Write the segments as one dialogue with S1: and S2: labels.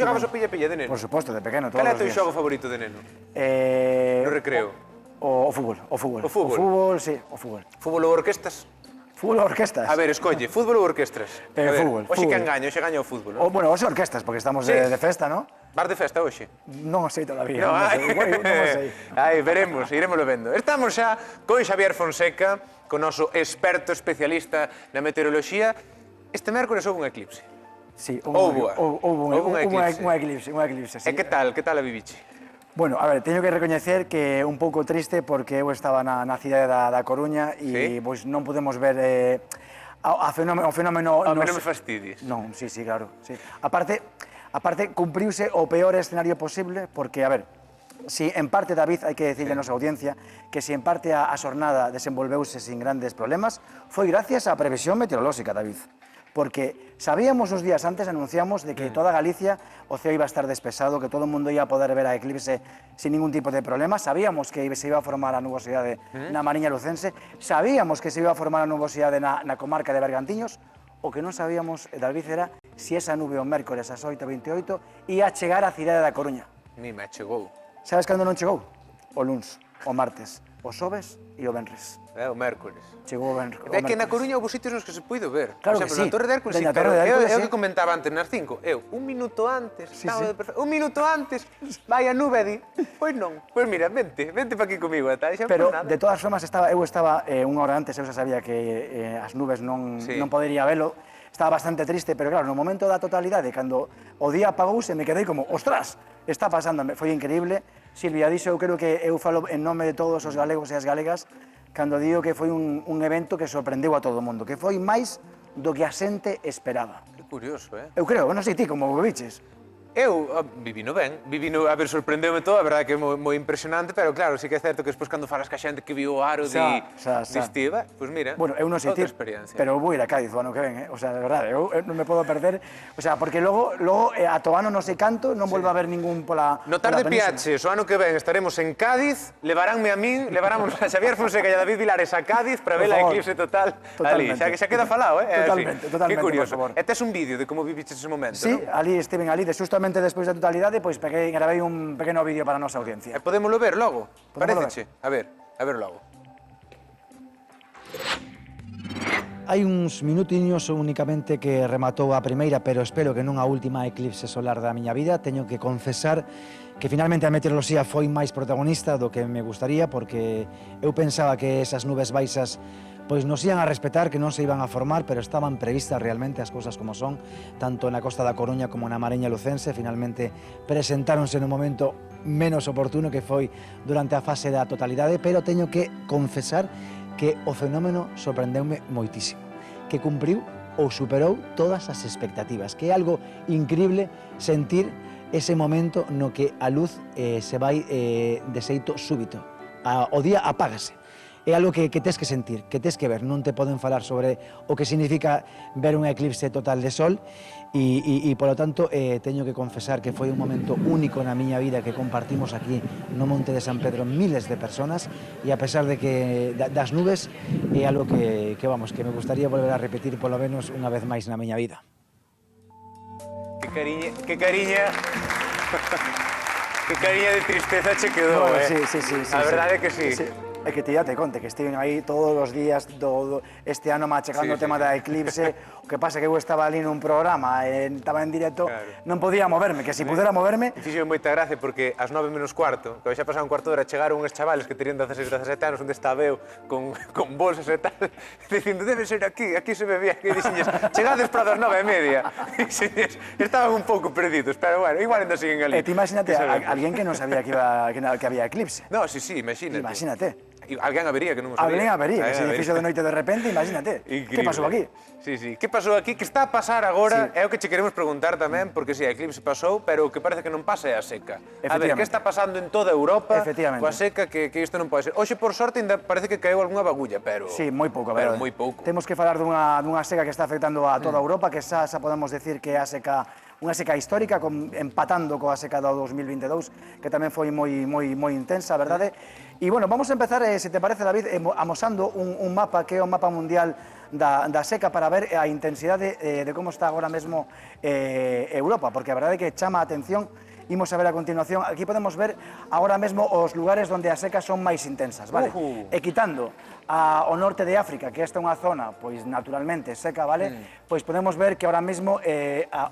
S1: xogabas o pilla-pilla de neno?
S2: Por suposto, de pequeno, todos
S1: Cal é
S2: os
S1: o teu
S2: días.
S1: xogo favorito de neno? No recreo?
S2: O fútbol, o fútbol.
S1: O fútbol?
S2: O fútbol, sí, o fútbol.
S1: Fútbol ou orquestas?
S2: Fútbol ou orquestas?
S1: A ver, escolle, fútbol ou orquestras? A ver,
S2: Fútbol,
S1: hoxe
S2: fútbol.
S1: quen gaña? Hoxe gaña o fútbol, non?
S2: Bueno, hoxe orquestas, porque estamos
S1: Sí.
S2: de festa, ¿no?
S1: Vas de festa hoxe?
S2: Non o sei todavía,
S1: No,
S2: non o sei. Igual non o sei.
S1: Ai, veremos, iremoslo vendo. Estamos xa con Xavier Fonseca, con noso experto especialista na meteoroloxía. Este mércores houve un eclipse.
S2: Sí,
S1: Houve un
S2: eclipse, sí.
S1: E que tal a viviche?
S2: Bueno, a ver, teño que recoñecer que un pouco triste porque eu estaba na cidade da Coruña e
S1: Sí?
S2: pois non podemos ver o fenómeno...
S1: Home, non me fastidies.
S2: Non, sí, claro. Sí. Aparte, cumpriuse o peor escenario posible porque, a ver, si en parte, David, hai que decirle a nosa audiencia que si en parte a xornada desenvolveuse sin grandes problemas, foi gracias á previsión meteorolóxica, David. Porque sabíamos uns días antes, anunciamos de que toda Galicia o ceo iba a estar despexado, que todo o mundo ia poder ver a eclipse sin ningún tipo de problema. Sabíamos que se iba a formar a nubosidade na Mariña Lucense, sabíamos que se iba a formar a nubosidade na comarca de Bergantiños. O que non sabíamos, David, era si esa nube o mércores ás 8:28 ia chegar á cidade da Coruña.
S1: Ni me chegou.
S2: Sabes cando non chegou? O luns, o martes, o xoves e o venres.
S1: O mércores.
S2: Chegou o venres.
S1: É que na Coruña houve sitios nos que se puido ver.
S2: Claro
S1: Por
S2: que
S1: exemplo,
S2: sí.
S1: na Torre de Hércules, sí,
S2: Na
S1: pero
S2: Torre de Hércules,
S1: eu
S2: sí.
S1: que comentaba antes nas 5, un minuto antes, estaba
S2: sí.
S1: de perfecto. Un minuto antes, vai a nube e di, pois non, pois mira, vente para aquí comigo, tal, xa
S2: Pero,
S1: pois nada.
S2: de todas formas, eu estaba unha hora antes, eu xa sabía que as nubes non podería velo, estaba bastante triste, pero claro, no momento da totalidade, cando o día apagouse, me quedei como, ostras, está pasando, foi increíble. Silvia, dixo, eu creo que eu falo en nome de todos os galegos e as galegas, cando digo que foi un evento que sorprendeu a todo o mundo, que foi máis do que a xente esperaba.
S1: Que curioso,
S2: Eu creo, non sei ti, como o viches.
S1: Eu vivino ben, a ver, sorprendeume todo, a verdade que é moi impresionante, pero claro, sí que é certo que despois cando falas ca xente que viu o aro distiva, pois mira,
S2: bueno, eu non sei ti, pero vou ir a Cádiz o ano que ven, o sea, de verdade, eu non me podo perder, o sea, porque logo a Toano non sei canto, non volva a haber ningún pola
S1: No tarde piaches, o ano que ven estaremos en Cádiz, levaránme a min, levaramos a Xavier Fonseca e a David Vilares a Cádiz para ver a eclipse total ali, xa queda falado,
S2: Totalmente,
S1: que curioso.
S2: por favor.
S1: E tes un vídeo de como viviches ese momento,
S2: Sí,
S1: non?
S2: ali estiven ali, justamente despois da totalidade, pois gravei un pequeno vídeo para a nosa audiencia.
S1: E podémolo ver logo,
S2: Podémolo
S1: paréceche? A ver logo.
S2: Hai uns minutiños únicamente que rematou a primeira, pero espero que non a última eclipse solar da miña vida. Teño que confesar que finalmente a meteoroloxía foi máis protagonista do que me gustaría, porque eu pensaba que esas nubes baixas pois nos iban a respetar, que non se iban a formar, pero estaban previstas realmente as cousas como son, tanto na costa da Coruña como na Mariña Lucense. Finalmente presentáronse no momento menos oportuno, que foi durante a fase da totalidade, pero teño que confesar que o fenómeno sorprendeume moitísimo, que cumpriu ou superou todas as expectativas, que é algo increíble sentir ese momento no que a luz se vai de xeito súbito, o día apágase. É algo que tes que sentir, que tes que ver, non te poden falar sobre o que significa ver un eclipse total de sol e polo tanto, teño que confesar que foi un momento único na miña vida que compartimos aquí no Monte de San Pedro miles de personas, e a pesar de que das nubes é algo que me gustaría volver a repetir polo menos unha vez máis na miña vida.
S1: Que cariña de tristeza che quedou,
S2: Sí.
S1: A verdade é que sí.
S2: É que te conte que estiven aí todos os días este ano machacando o tema da eclipse. O que pasa que eu estaba ali nun programa, estaba en directo, non podía moverme, que se pudera moverme...
S1: Fixo moita gracia porque ás 9 menos cuarto, que xa pasaba un cuarto de hora, chegaron uns chavales que terían 16, 17 anos, onde estaba eu, con bolsas e tal, dicindo, debe ser aquí se bebía, que dixenlles, chegades para das 9:30. Dixenlles, estaban un pouco perdidos, pero bueno, igual ainda siguen ali.
S2: E ti imagínate, alguén que non sabía que había eclipse.
S1: No, sí, imagínate.
S2: Imagínate.
S1: Alguén habería que non o sabía.
S2: Alguén habería, que se fixo de noite de repente, imagínate. Que pasou aquí?
S1: Sí. Que pasou aquí? Que está a pasar agora? É o que che queremos preguntar tamén, porque si, a eclipse pasou, pero o que parece que non pasa é a seca. A ver, que está pasando en toda Europa coa seca, que isto non pode ser. Hoxe, por sorte, ainda parece que caeu algunha bagulla, pero...
S2: Sí, moi pouco,
S1: pero moi pouco.
S2: Temos que falar dunha seca que está afectando a toda Europa, que xa podemos decir que é a seca unha seca histórica, empatando coa seca do 2022, que tamén foi moi intensa, a verdade. E, bueno, vamos a empezar, se te parece, David, amosando un mapa que é o mapa mundial da seca para ver a intensidade de como está agora mesmo Europa, porque a verdade é que chama a atención. Imos a ver a continuación, aquí podemos ver agora mesmo os lugares onde as secas son máis intensas, vale? E quitando ao norte de África, que esta é unha zona, pois, naturalmente seca, vale? Pois podemos ver que ahora mesmo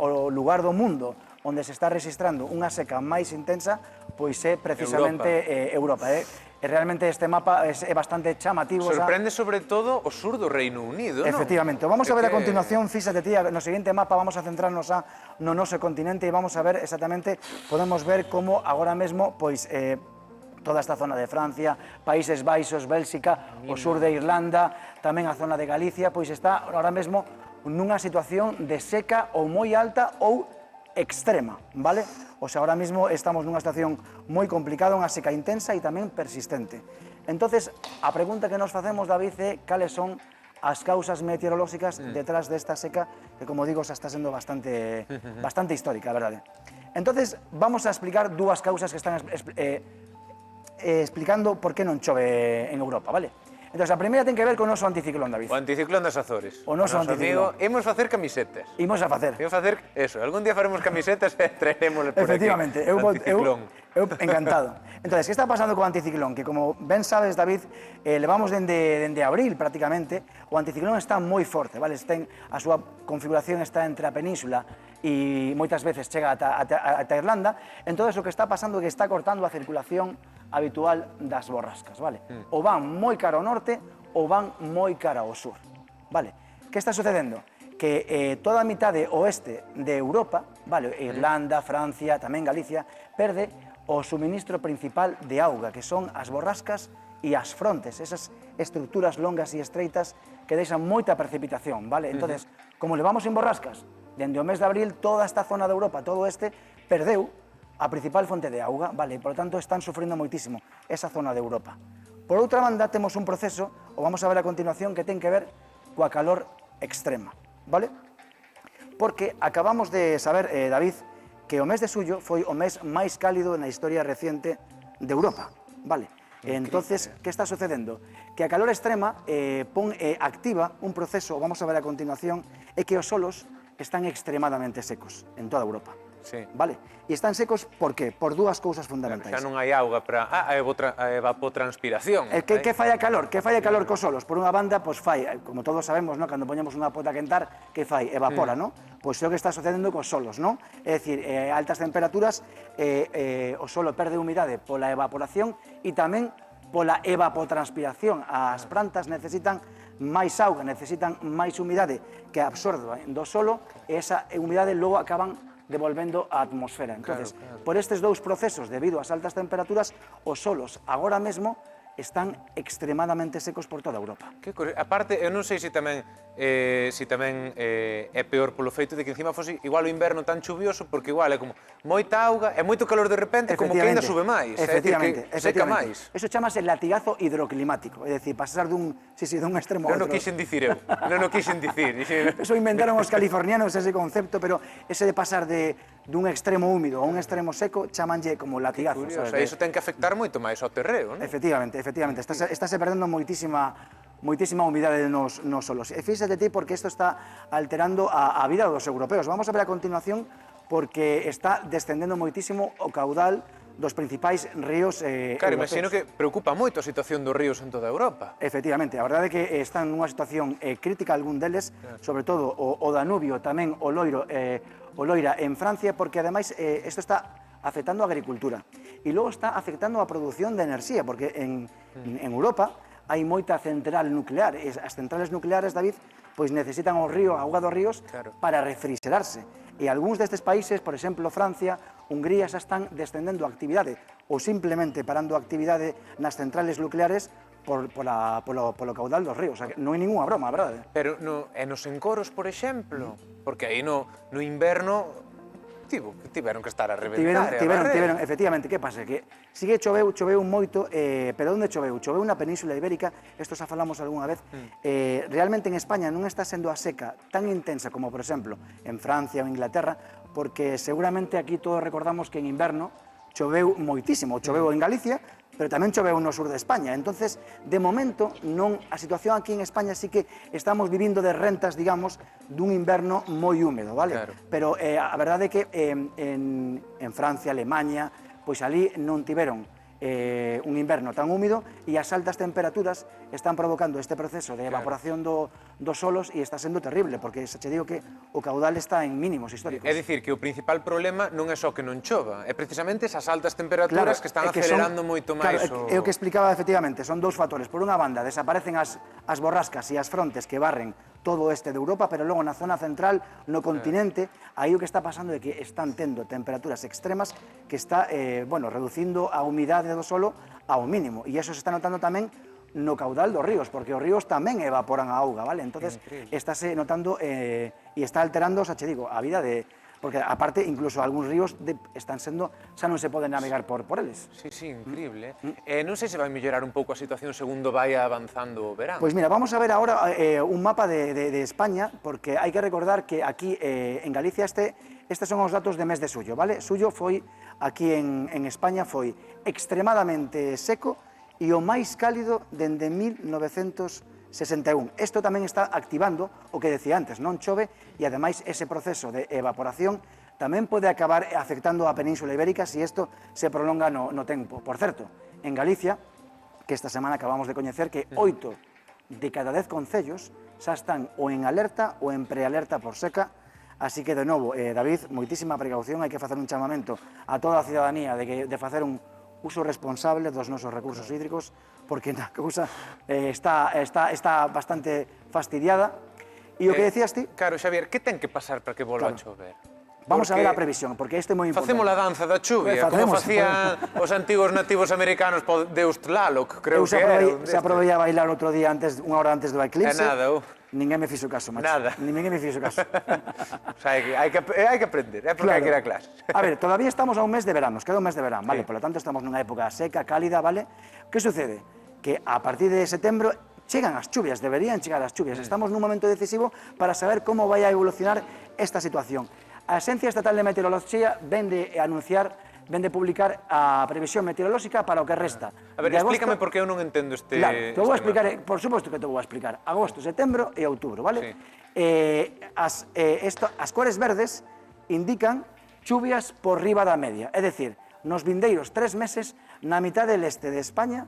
S2: o lugar do mundo onde se está registrando unha seca máis intensa, pois é precisamente Europa. E realmente este mapa é bastante chamativo.
S1: Sorprende sobre todo o sur do Reino Unido, non?
S2: Efectivamente. Vamos a ver a continuación, fíxate ti, no seguinte mapa vamos a centrarnos no noso continente e vamos a ver exactamente, podemos ver como agora mesmo, pois, toda esta zona de Francia, Países Baixos, Bélxica, o sur de Irlanda, tamén a zona de Galicia, pois está agora mesmo nunha situación de seca ou moi alta ou extrema, vale? O sea, ahora mismo estamos nunha situación moi complicada, unha seca intensa e tamén persistente. Entonces, a pregunta que nos facemos, David, é cales son as causas meteorolóxicas detrás desta seca, que, como digo, xa está sendo bastante histórica, a verdade. Entonces, vamos a explicar dúas causas que están explicando por que non chove en Europa, vale? Entón, a primeira ten que ver con o noso anticiclón, David.
S1: O anticiclón das Azores.
S2: O noso anticiclón.
S1: Imos facer camisetas.
S2: Imos a facer.
S1: Imos facer eso. Algún día faremos camisetas e traeremos por aquí.
S2: Efectivamente. Eu encantado. Entón, que está pasando co anticiclón? Que, como ben sabes, David, levamos dende abril, prácticamente, o anticiclón está moi forte, vale? A súa configuración está entre a península e moitas veces chega ata Irlanda. Entón, o que está pasando é que está cortando a circulación habitual das borrascas, vale? Ou van moi cara ao norte ou van moi cara ao sur, vale? Que está sucedendo? Que toda a mitade oeste de Europa, vale, Irlanda, Francia, tamén Galicia, perde o suministro principal de auga, que son as borrascas e as frontes, esas estruturas longas e estreitas que deixan moita precipitación, vale? Entonces, como levamos en borrascas, dende o mes de abril, toda esta zona de Europa, todo este, perdeu a principal fonte de auga, vale? Por lo tanto, están sufrindo moitísimo esa zona de Europa. Por outra banda, temos un proceso, o vamos a ver a continuación, que ten que ver coa calor extrema, vale? Porque acabamos de saber, David, que o mes de xullo foi o mes máis cálido na historia reciente de Europa, vale? Entonces, que está sucedendo? Que a calor extrema activa un proceso, o vamos a ver a continuación, é que os solos están extremadamente secos en toda Europa.
S1: Sí.
S2: Vale? E están secos por qué? Por dúas cousas fundamentais.
S1: Xa non hai auga para a evapotranspiración.
S2: Que fai a calor? Que fai a calor cos solos? Por unha banda, pois fai, como todos sabemos, ¿no? Cando poñemos unha pota a quentar, que fai? Evapora, ¿no? Pois é o que está sucedendo cos solos, ¿no? É dicir, altas temperaturas, o solo perde humidade pola evaporación e tamén pola evapotranspiración. As plantas necesitan máis auga, necesitan máis humidade que absorba do solo, e esa humidade logo acaban devolvendo a atmosfera. Entonces, por estes dous procesos, debido ás altas temperaturas, os solos agora mesmo están extremadamente secos por toda Europa.
S1: Aparte, eu non sei se tamén é peor polo feito de que encima fose igual o inverno tan chuvioso, porque igual é como moita auga e moito calor de repente, como que ainda sube máis.
S2: Efectivamente.
S1: Seca máis.
S2: Eso chamase latigazo hidroclimático, é dicir, pasar dun extremo a outro.
S1: Non o quixen dicir eu, non o quixen dicir.
S2: Eso inventaron os californianos ese concepto, pero ese de pasar dun extremo húmido a un extremo seco, chamanlle como latigazo.
S1: Iso ten que afectar moito máis ao terreo, non?
S2: Efectivamente. Estáse perdendo moitísima humidade nos solos. E fíxate ti porque isto está alterando a vida dos europeos. Vamos a ver a continuación porque está descendendo moitísimo o caudal dos principais ríos europeos.
S1: Claro, imagino que preocupa moito a situación dos ríos en toda Europa.
S2: Efectivamente, a verdade é que están nunha situación crítica algún deles, sobre todo o Danubio, tamén o Loira en Francia, porque ademais isto está afectando a agricultura e logo está afectando a produción de enerxía, porque en Europa hai moita central nuclear, e as centrales nucleares, David, pois necesitan o río, a auga dos ríos, para refrigerarse. E algúns destes países, por exemplo, Francia, Hungría, xa están descendendo a actividade ou simplemente parando a actividade nas centrales nucleares polo caudal dos ríos. O sea, non hai ninguna broma, a verdade.
S1: Pero nos encoros, por exemplo, porque aí no inverno tiveron que estar a reventar.
S2: Tiveron, efectivamente, que pasa? Que si que choveu moito, pero onde choveu? Choveu na Península Ibérica, isto xa falamos algunha vez, realmente en España non está sendo a seca tan intensa como, por exemplo, en Francia ou Inglaterra, porque seguramente aquí todos recordamos que en inverno choveu moitísimo, choveu en Galicia, pero tamén choveu no sur de España. Entonces, de momento, non, a situación aquí en España sí que estamos vivindo de rentas, digamos, dun inverno moi húmedo, vale?
S1: Claro.
S2: Pero a verdade é que en Francia, Alemania, pois ali non tiveron un inverno tan húmido e as altas temperaturas están provocando este proceso de evaporación dos solos e está sendo terrible, porque xa che digo que o caudal está en mínimos históricos.
S1: É dicir, que o principal problema non é só que non chova, é precisamente esas altas temperaturas que están acelerando moito máis o...
S2: É o que explicaba, efectivamente, son dous factores. Por unha banda, desaparecen as borrascas e as frontes que barren todo o este de Europa, pero logo na zona central, no continente, aí o que está pasando é que están tendo temperaturas extremas que está, reducindo a humidade do solo ao mínimo, e iso se está notando tamén no caudal dos ríos, porque os ríos tamén evaporan a auga, vale? Entonces, estáse notando e está alterando, xa che digo, a vida de... Porque, aparte, incluso algúns ríos están sendo... xa non se poden navegar por eles.
S1: Sí, sí, increíble. Non sei se vai mellorar un pouco a situación segundo vai avanzando o verán.
S2: Pois mira, vamos a ver agora un mapa de España, porque hai que recordar que aquí en Galicia estes son os datos de mes de Suyo, vale? Suyo foi, aquí en España, foi extremadamente seco e o máis cálido dende 1961. Isto tamén está activando o que decía antes, non chove, e ademais ese proceso de evaporación tamén pode acabar afectando a Península Ibérica se isto se prolonga no tempo. Por certo, en Galicia, que esta semana acabamos de coñecer que 8 de cada 10 concellos xa están ou en alerta ou en prealerta por seca. Así que, de novo, David, moitísima precaución, hai que facer un chamamento a toda a cidadanía de facer un uso responsable dos nosos recursos hídricos, porque a cousa está bastante fastidiada. E o que decías ti...
S1: Claro, Xavier, que ten que pasar para que volva a chover?
S2: Vamos a ver a previsión, porque isto é moi importante.
S1: Facemos a danza da chuvia, como facían os antigos nativos americanos por Deus Tlaloc, creo que era.
S2: Se aprobei a bailar outro día, unha hora antes do eclipse.
S1: Nada,
S2: Ninguén me fixo caso, macho.
S1: Nada.
S2: Ninguén me fixo caso.
S1: O sea, hai que aprender, é porque hai que ir a clase.
S2: A ver, todavía estamos a un mes de verán, nos queda un mes de verán, vale? Por lo tanto, estamos nunha época seca, cálida, vale? Que sucede? Que a partir de setembro chegan as chuvias, deberían chegar as chuvias. Estamos nun momento decisivo para saber como vai a evolucionar esta situación. A Axencia Estatal de Meteoroloxía vende publicar a previsión meteorolóxica para o que resta.
S1: A ver, explícame porque eu non entendo este...
S2: Claro, te vou a explicar, por suposto que te vou a explicar. Agosto, setembro e outubro, vale? As cores verdes indican chuvias por riba da media. É dicir, nos vindeiros 3 meses, na mitad del este de España,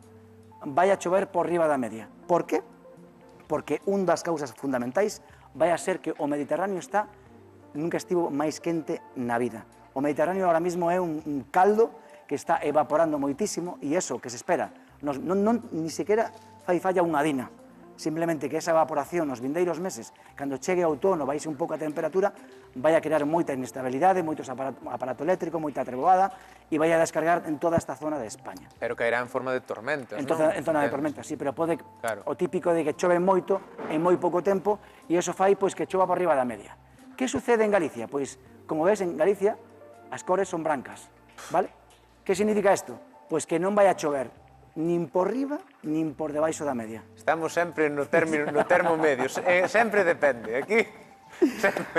S2: vai a chover por riba da media. Por qué? Porque un das causas fundamentais vai a ser que o Mediterráneo nunca estivo máis quente na vida. O Mediterráneo ahora mismo é un caldo que está evaporando moitísimo e eso que se espera, ni sequera fai falla unha dina. Simplemente que esa evaporación nos vindeiros meses, cando chegue o outono, baixe un pouco a temperatura, vai a crear moita inestabilidade, moito aparato eléctrico, moita treboada, e vai a descargar en toda esta zona de España.
S1: Pero caerá en forma de tormentas, non?
S2: En zona de tormentas, sí, pero pode... O típico de que chove moito en moi pouco tempo, e iso fai que chova por riba da media. Que sucede en Galicia? Pois, como ves, en Galicia, as cores son brancas, vale? Que significa isto? Pois que non vai a chover nin por riba, nin por debaixo da media.
S1: Estamos sempre no termo medio, sempre depende, aquí...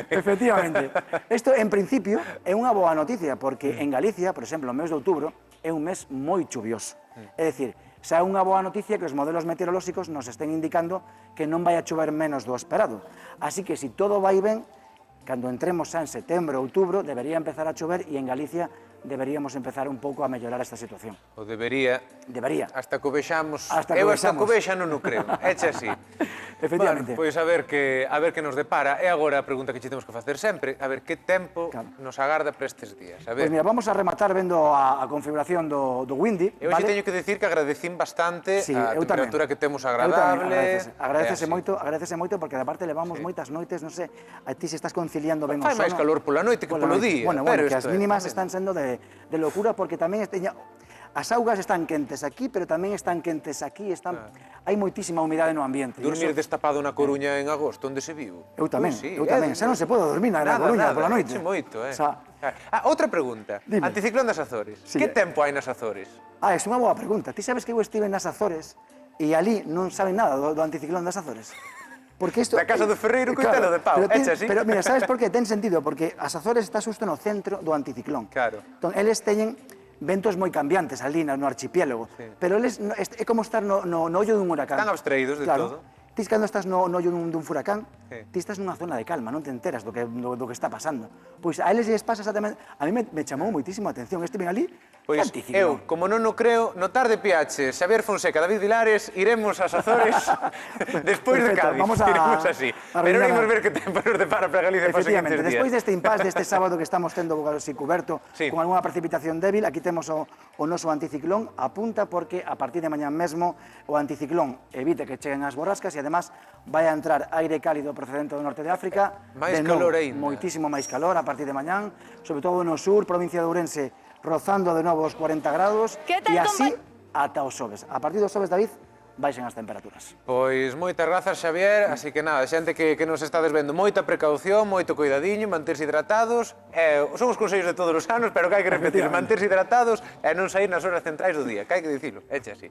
S2: Efectivamente. Isto, en principio, é unha boa noticia, porque en Galicia, por exemplo, o mes de outubro, é un mes moi chuvioso. É dicir, xa é unha boa noticia que os modelos meteorolóxicos nos estén indicando que non vai a chover menos do esperado. Así que, se todo vai ben, cando entremos xa en setembro ou outubro, debería empezar a chover e en Galicia deberíamos empezar un pouco a mellorar esta situación.
S1: O debería.
S2: Debería.
S1: Hasta que o vexamos. Eu hasta que o vexa non o creo. Éche así.
S2: Efectivamente.
S1: Pois a ver que nos depara. E agora a pregunta que che temos que facer sempre, a ver que tempo nos agarda para estes días.
S2: Pois mira, vamos a rematar vendo a configuración do Windy.
S1: Eu xe teño que decir que agradecín bastante a temperatura que temos agradable.
S2: Agradecese moito porque de parte levamos moitas noites, non sei, a ti se estás conciliando ben o sono.
S1: Fai máis calor pola noite que polo día.
S2: Bueno, que as mínimas están sendo de locura porque tamén as augas están quentes aquí, pero tamén están quentes aquí, hai moitísima humidade no ambiente.
S1: Dormir destapado na Coruña en agosto, onde se viu?
S2: Eu tamén, xa non se pode dormir na Coruña pola noite.
S1: Moito, outra pregunta, anticiclón das Azores, que tempo hai nas Azores?
S2: É unha boa pregunta, ti sabes que eu estive nas Azores e ali non saben nada do anticiclón das Azores? Porque isto,
S1: Da casa do ferreiro, coitelo de pau, eche así.
S2: Pero mira, sabes por que? Ten sentido, porque as Azores está xusto no centro do anticiclón.
S1: Claro.
S2: Entón, eles teñen ventos moi cambiantes ali no archipiélago, pero eles é como estar no ollo dun huracán.
S1: Están abstraídos de todo.
S2: Ti cando estás no ollo dun furacán,
S1: Sí.
S2: ti estás nunha zona de calma, non te enteras do que está pasando. Pois a eles lles pasa exactamente... A mí me chamou moitísimo a atención. Este ven ali,
S1: Pois eu, como non o creo, no tarde Piache, Xavier Fonseca, David Vilares, iremos ás Azores despois de
S2: Perfecto,
S1: Cádiz.
S2: vamos a-
S1: Iremos así.
S2: a
S1: Pero
S2: reinar
S1: imos
S2: a-
S1: ver que tempo nos depara para Galicia para os seguintes
S2: Efectivamente,
S1: días.
S2: despois deste impasse deste sábado que estamos tendo así cuberto
S1: Sí.
S2: con algunha precipitación débil, aquí temos o noso anticiclón, apunta porque a partir de mañán mesmo o anticiclón evite que cheguen as borrascas e además vai a entrar aire cálido procedente do norte de África,
S1: Máis
S2: de novo,
S1: calor aínda.
S2: moitísimo máis calor a partir de mañán, sobre todo no sur, provincia de Ourense, rozando de novo os 40 grados
S3: Que tal,
S2: e así ata os xoves. A partir dos xoves, David, baixen as temperaturas.
S1: Pois moitas grazas, Xavier, así que nada, xente que nos estades vendo, moita precaución, moito cuidadiño, manterse hidratados, son os consellos de todos os anos, pero que hai que repetir, manterse hidratados e non sair nas horas centrais do día, que hai que dicilo, eche así.